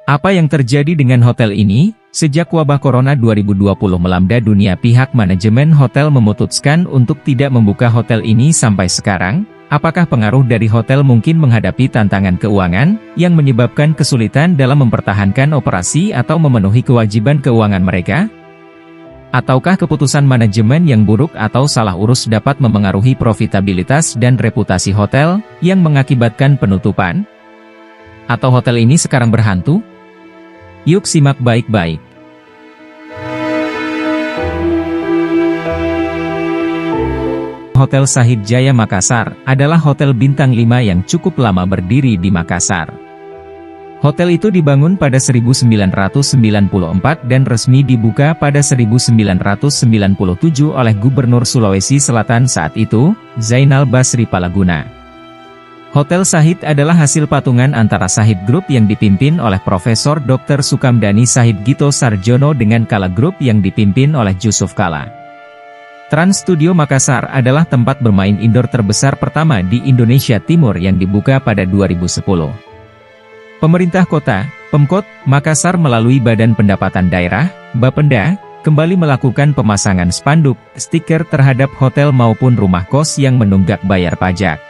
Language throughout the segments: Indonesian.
Apa yang terjadi dengan hotel ini? Sejak wabah Corona 2020 melanda dunia, pihak manajemen hotel memutuskan untuk tidak membuka hotel ini sampai sekarang. Apakah pengaruh dari hotel mungkin menghadapi tantangan keuangan, yang menyebabkan kesulitan dalam mempertahankan operasi atau memenuhi kewajiban keuangan mereka? Ataukah keputusan manajemen yang buruk atau salah urus dapat memengaruhi profitabilitas dan reputasi hotel, yang mengakibatkan penutupan? Atau hotel ini sekarang berhantu? Yuk simak baik-baik. Hotel Shahid Jaya Makassar adalah hotel bintang 5 yang cukup lama berdiri di Makassar. Hotel itu dibangun pada 1994 dan resmi dibuka pada 1997 oleh Gubernur Sulawesi Selatan saat itu, Zainal Basri Palaguna. Hotel Shahid adalah hasil patungan antara Shahid Group yang dipimpin oleh Profesor Dr. Sukamdani Shahid Gito Sarjono dengan Kala Group yang dipimpin oleh Jusuf Kala. Trans Studio Makassar adalah tempat bermain indoor terbesar pertama di Indonesia Timur yang dibuka pada 2010. Pemerintah Kota, Pemkot, Makassar melalui Badan Pendapatan Daerah, Bapenda, kembali melakukan pemasangan spanduk, stiker terhadap hotel maupun rumah kos yang menunggak bayar pajak.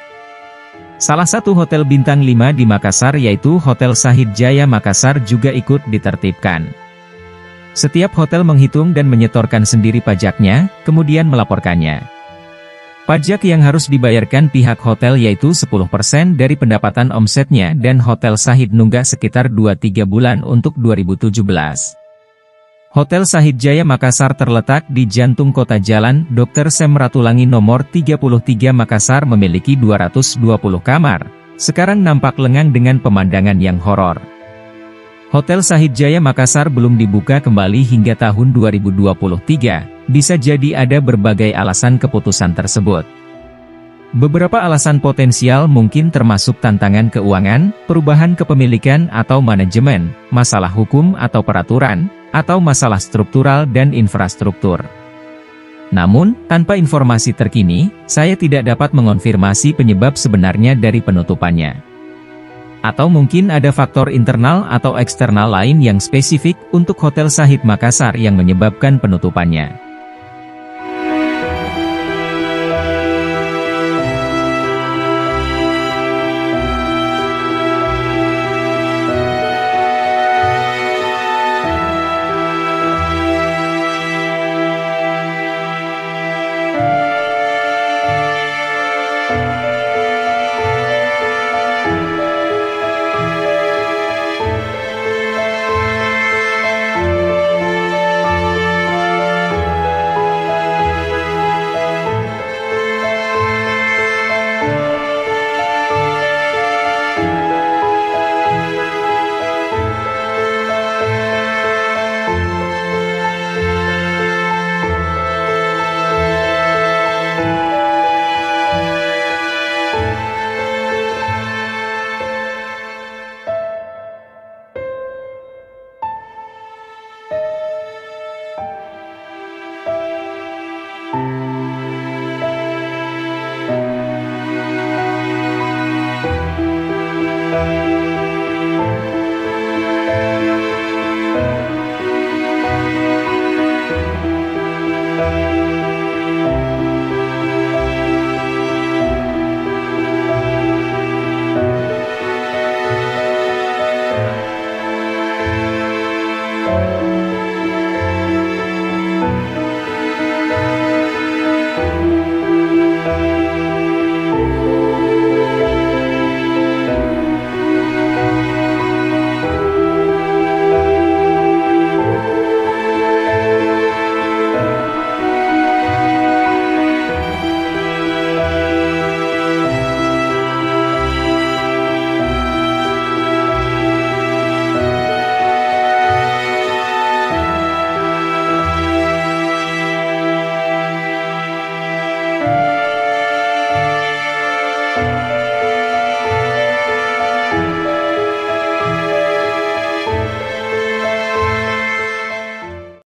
Salah satu hotel bintang 5 di Makassar yaitu Hotel Shahid Jaya Makassar juga ikut ditertibkan. Setiap hotel menghitung dan menyetorkan sendiri pajaknya, kemudian melaporkannya. Pajak yang harus dibayarkan pihak hotel yaitu 10% dari pendapatan omsetnya dan Hotel Shahid nunggak sekitar 2-3 bulan untuk 2017. Hotel Shahid Jaya Makassar terletak di jantung kota Jalan Dr. Sem Ratulangi nomor 33 Makassar, memiliki 220 kamar, sekarang nampak lengang dengan pemandangan yang horor. Hotel Shahid Jaya Makassar belum dibuka kembali hingga tahun 2023, bisa jadi ada berbagai alasan keputusan tersebut. Beberapa alasan potensial mungkin termasuk tantangan keuangan, perubahan kepemilikan atau manajemen, masalah hukum atau peraturan, atau masalah struktural dan infrastruktur. Namun, tanpa informasi terkini, saya tidak dapat mengonfirmasi penyebab sebenarnya dari penutupannya. Atau mungkin ada faktor internal atau eksternal lain yang spesifik untuk Hotel Shahid Makassar yang menyebabkan penutupannya.